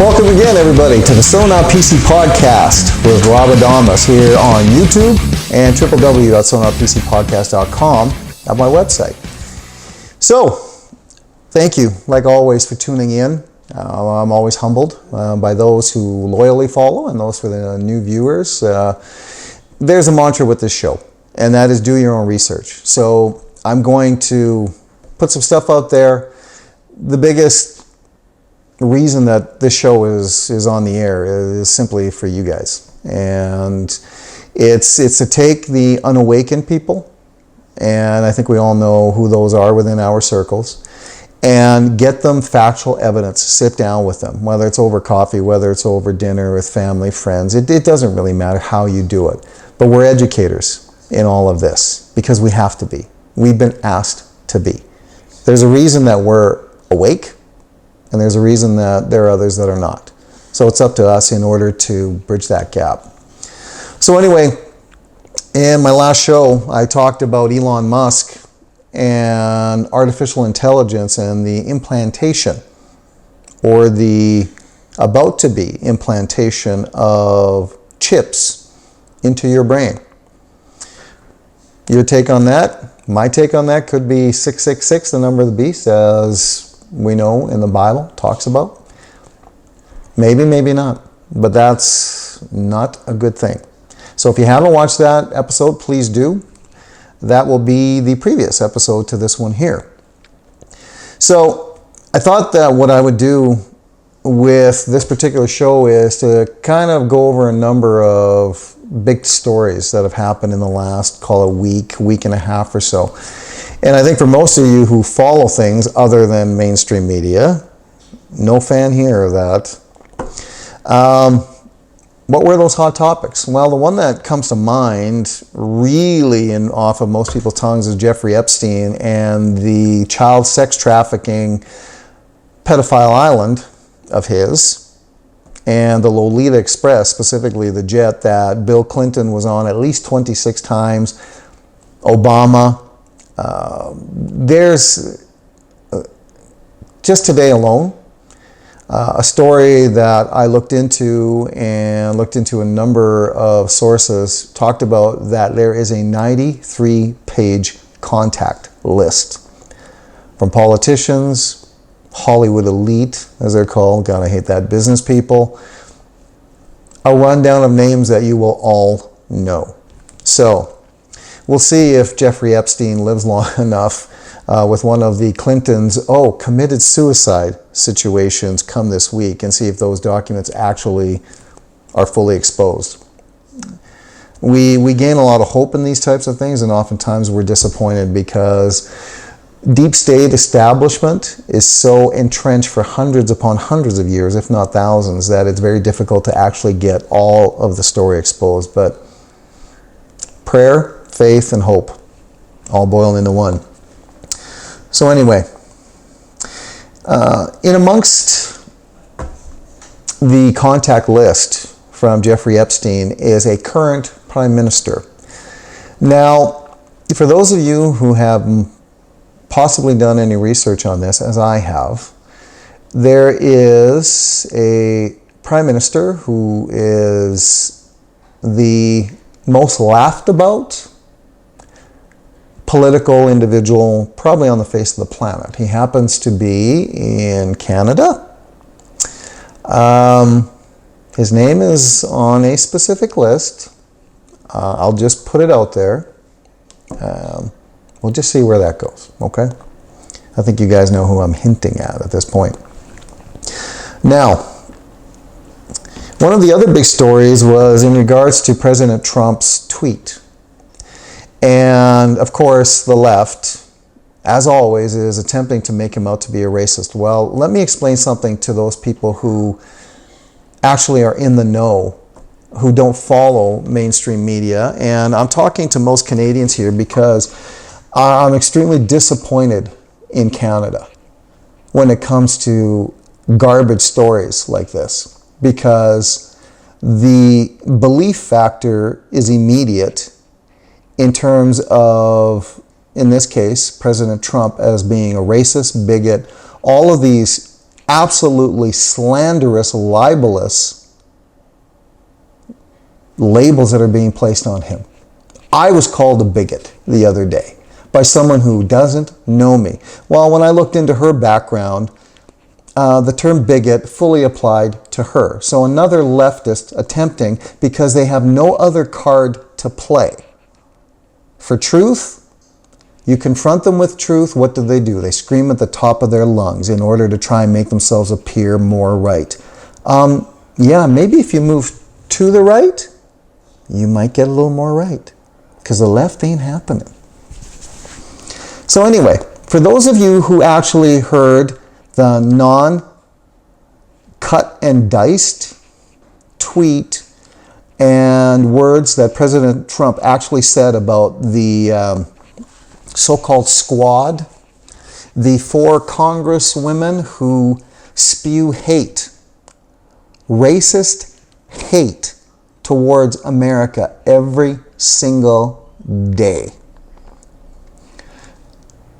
Welcome again, everybody, to the So Not PC podcast with Rob Adamas here on YouTube and www.sonotpcpodcast.com at my website. So, thank you, like always, for tuning in. I'm always humbled by those who loyally follow and those for the new viewers. There's a mantra with this show, and that is do your own research. So, I'm going to put some stuff out there. The biggest reason that this show is on the air is simply for you guys, and it's to take the unawakened people, and I think we all know who those are within our circles, and get them factual evidence. Sit down with them, whether it's over coffee, whether it's over dinner with family, friends. It doesn't really matter how you do it, but we're educators in all of this because we have to be. We've been asked to be. There's a reason that we're awake, and there's a reason that there are others that are not. So it's up to us in order to bridge that gap. So anyway, in my last show, I talked about Elon Musk and artificial intelligence and the implantation, or the about to be implantation of chips into your brain. Your take on that? My take on that could be 666, the number of the beast, as we know in the Bible talks about. Maybe, maybe not, but that's not a good thing. So if you haven't watched that episode, please do. That will be the previous episode to this one here. So I thought that what I would do with this particular show is to kind of go over a number of big stories that have happened in the last, call it week and a half or so. And I think for most of you who follow things other than mainstream media, no fan here of that. What were those hot topics? Well, the one that comes to mind really and off of most people's tongues is Jeffrey Epstein and the child sex trafficking pedophile island of his, and the Lolita Express, specifically the jet that Bill Clinton was on at least 26 times, Obama. There's, just today alone, a story that I looked into a number of sources talked about that there is a 93-page contact list from politicians, Hollywood elite, as they're called. God, I hate that. Business people. A rundown of names that you will all know. So, we'll see if Jeffrey Epstein lives long enough with one of the Clintons' committed suicide situations come this week, and see if those documents actually are fully exposed. We gain a lot of hope in these types of things, and oftentimes we're disappointed because deep state establishment is so entrenched for hundreds upon hundreds of years, if not thousands, that it's very difficult to actually get all of the story exposed. But prayer, faith, and hope all boil into one. So anyway, in amongst the contact list from Jeffrey Epstein is a current prime minister. Now, for those of you who have possibly done any research on this, as I have, there is a prime minister who is the most laughed about political individual probably on the face of the planet. He happens to be in Canada. His name is on a specific list. I'll just put it out there. We'll just see where that goes, okay? I think you guys know who I'm hinting at this point. Now, one of the other big stories was in regards to President Trump's tweet. And of course, the left, as always, is attempting to make him out to be a racist. Well, let me explain something to those people who actually are in the know, who don't follow mainstream media. And I'm talking to most Canadians here because I'm extremely disappointed in Canada when it comes to garbage stories like this, because the belief factor is immediate in terms of, in this case, President Trump as being a racist, bigot, all of these absolutely slanderous, libelous labels that are being placed on him. I was called a bigot the other day by someone who doesn't know me. Well, when I looked into her background, the term bigot fully applied to her. So another leftist attempting, because they have no other card to play. For truth, you confront them with truth, what do? They scream at the top of their lungs in order to try and make themselves appear more right. Yeah, maybe if you move to the right, you might get a little more right, because the left ain't happening. So anyway, for those of you who actually heard the non-cut and diced tweet and words that President Trump actually said about the so-called squad, the 4 congresswomen who spew hate, racist hate towards America every single day.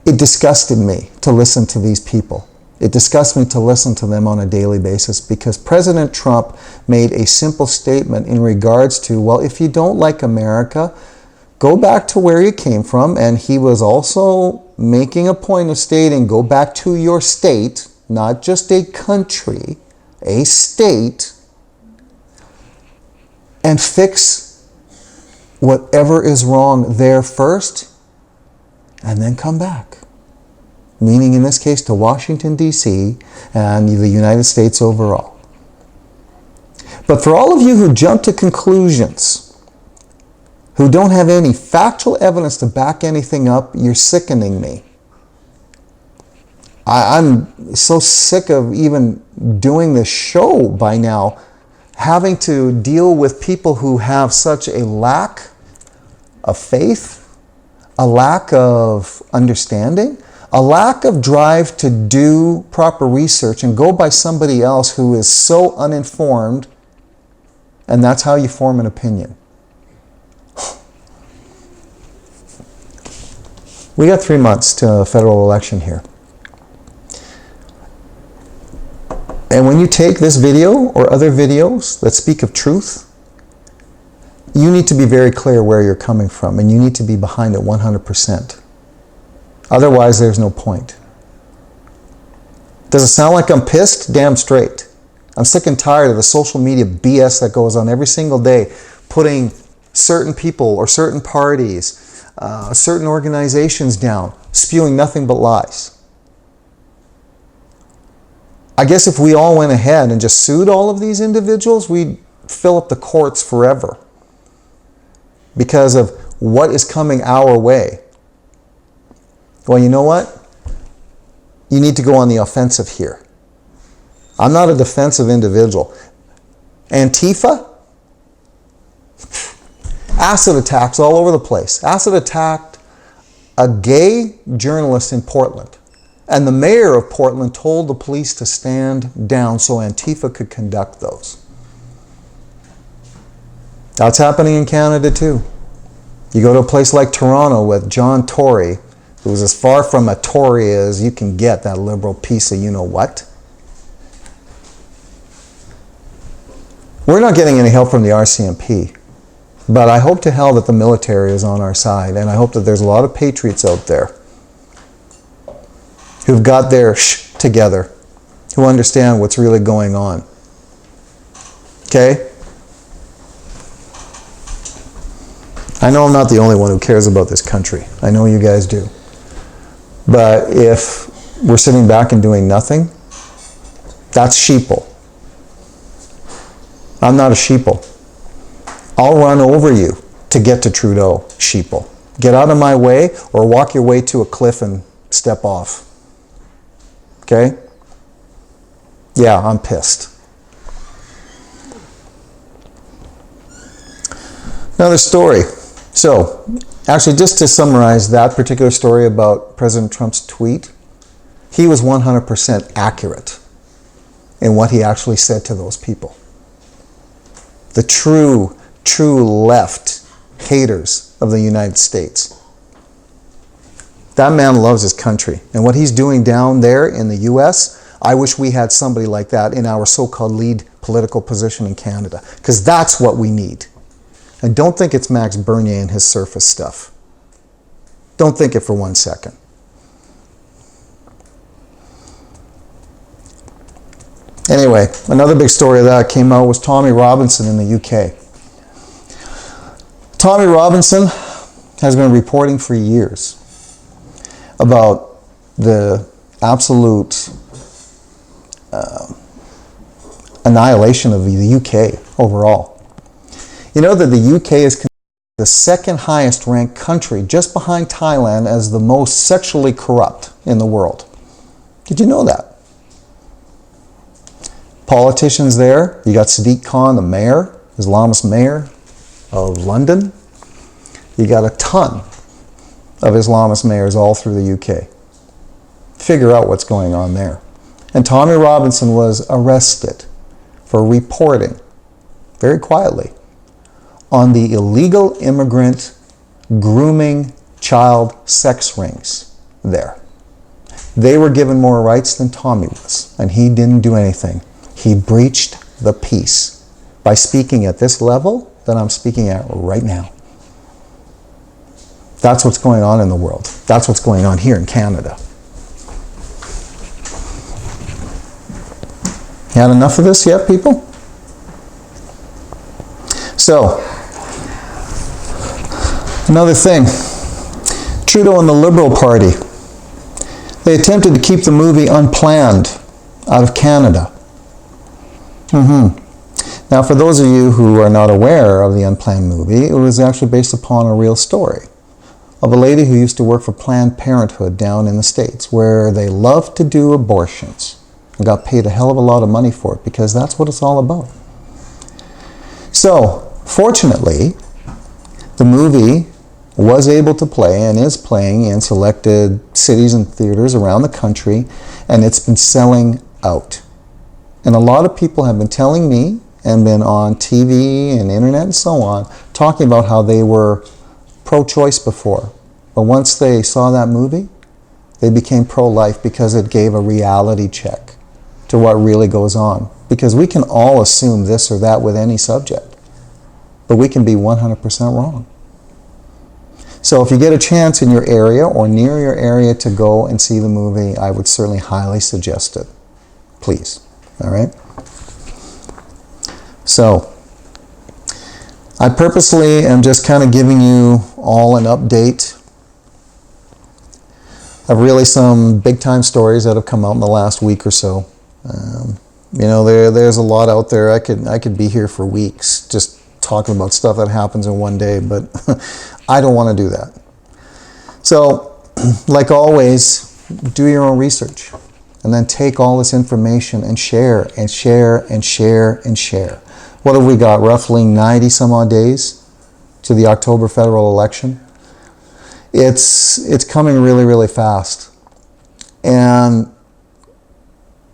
It disgusted me to listen to these people. It disgusts me to listen to them on a daily basis, because President Trump made a simple statement in regards to, well, if you don't like America, go back to where you came from. And he was also making a point of stating, go back to your state, not just a country, a state, and fix whatever is wrong there first, and then come back. Meaning in this case to Washington, D.C. and the United States overall. But for all of you who jump to conclusions, who don't have any factual evidence to back anything up, you're sickening me. I'm so sick of even doing this show by now, having to deal with people who have such a lack of faith, a lack of understanding, a lack of drive to do proper research and go by somebody else who is so uninformed, and that's how you form an opinion. We got 3 months to a federal election here. And when you take this video or other videos that speak of truth, you need to be very clear where you're coming from, and you need to be behind it 100%. Otherwise, there's no point. Does it sound like I'm pissed? Damn straight. I'm sick and tired of the social media BS that goes on every single day, putting certain people or certain parties, certain organizations down, spewing nothing but lies. I guess if we all went ahead and just sued all of these individuals, we'd fill up the courts forever because of what is coming our way. Well, you know what? You need to go on the offensive here. I'm not a defensive individual. Antifa? Acid attacks all over the place. Acid attacked a gay journalist in Portland. And the mayor of Portland told the police to stand down so Antifa could conduct those. That's happening in Canada too. You go to a place like Toronto with John Tory, who's as far from a Tory as you can get, that liberal piece of you-know-what. We're not getting any help from the RCMP. But I hope to hell that the military is on our side, and I hope that there's a lot of patriots out there who've got their shh together, who understand what's really going on. Okay? I know I'm not the only one who cares about this country. I know you guys do. But if we're sitting back and doing nothing, that's sheeple. I'm not a sheeple. I'll run over you to get to Trudeau, sheeple. Get out of my way or walk your way to a cliff and step off. Okay? Yeah, I'm pissed. Another story. So, actually, just to summarize that particular story about President Trump's tweet, he was 100% accurate in what he actually said to those people. The true left haters of the United States. That man loves his country. And what he's doing down there in the U.S., I wish we had somebody like that in our so-called lead political position in Canada, because that's what we need. And don't think it's Max Bernier and his surface stuff. Don't think it for 1 second. Anyway, another big story that came out was Tommy Robinson in the UK. Tommy Robinson has been reporting for years about the absolute annihilation of the UK overall. You know that the UK is the second highest ranked country, just behind Thailand, as the most sexually corrupt in the world. Did you know that? Politicians there, you got Sadiq Khan, the mayor, Islamist mayor of London. You got a ton of Islamist mayors all through the UK. Figure out what's going on there. And Tommy Robinson was arrested for reporting, very quietly, on the illegal immigrant grooming child sex rings there. They were given more rights than Tommy was, and he didn't do anything. He breached the peace by speaking at this level that I'm speaking at right now. That's what's going on in the world. That's what's going on here in Canada. You had enough of this yet, people? So, another thing. Trudeau and the Liberal Party, they attempted to keep the movie Unplanned out of Canada. Now, for those of you who are not aware of the Unplanned movie, it was actually based upon a real story of a lady who used to work for Planned Parenthood down in the States, where they love to do abortions and got paid a hell of a lot of money for it, because that's what it's all about. So, fortunately, the movie was able to play and is playing in selected cities and theaters around the country, and it's been selling out. And a lot of people have been telling me, and been on TV and internet and so on, talking about how they were pro-choice before. But once they saw that movie, they became pro-life, because it gave a reality check to what really goes on. Because we can all assume this or that with any subject, but we can be 100% wrong. So if you get a chance in your area or near your area to go and see the movie, I would certainly highly suggest it. Please. All right? So, I purposely am just kind of giving you all an update of really some big time stories that have come out in the last week or so. You know, there's a lot out there. I could be here for weeks just talking about stuff that happens in one day, but I don't want to do that. So, like always, do your own research. And then take all this information and share and share and share and share. What have we got? Roughly 90 some odd days to the October federal election. It's coming really, really fast. And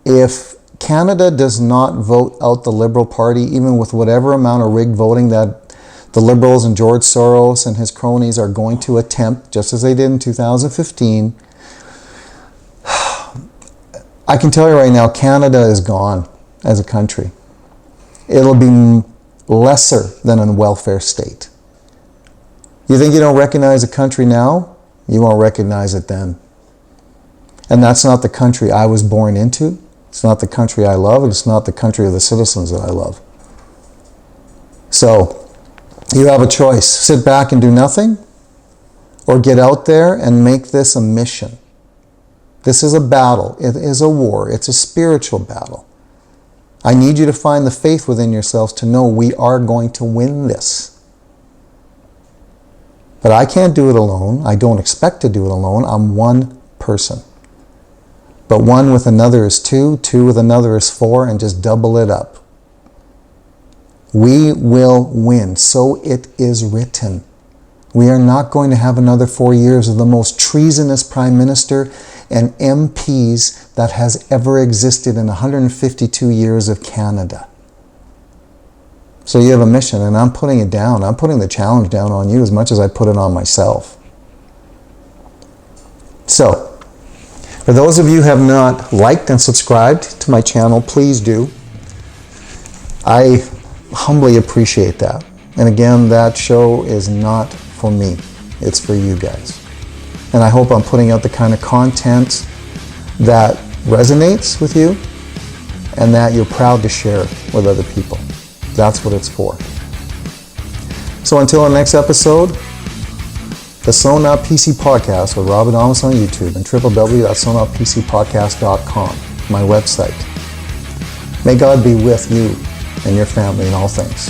if Canada does not vote out the Liberal Party, even with whatever amount of rigged voting that the Liberals and George Soros and his cronies are going to attempt, just as they did in 2015, I can tell you right now, Canada is gone as a country. It'll be lesser than a welfare state. You think you don't recognize a country now? You won't recognize it then. And that's not the country I was born into. It's not the country I love, and it's not the country of the citizens that I love. So, you have a choice. Sit back and do nothing, or get out there and make this a mission. This is a battle. It is a war. It's a spiritual battle. I need you to find the faith within yourselves to know we are going to win this. But I can't do it alone. I don't expect to do it alone. I'm one person. But one with another is two, two with another is four, and just double it up. We will win. So it is written. We are not going to have another 4 years of the most treasonous prime minister and MPs that has ever existed in 152 years of Canada. So you have a mission, and I'm putting it down. I'm putting the challenge down on you as much as I put it on myself. So, For those of you who have not liked and subscribed to my channel, please do. I humbly appreciate that. And again, that show is not for me. It's for you guys. And I hope I'm putting out the kind of content that resonates with you and that you're proud to share with other people. That's what it's for. So until our next episode, the Sewn Up PC Podcast with Rob Adamus on YouTube and www.sewnupPCpodcast.com, my website. May God be with you and your family in all things.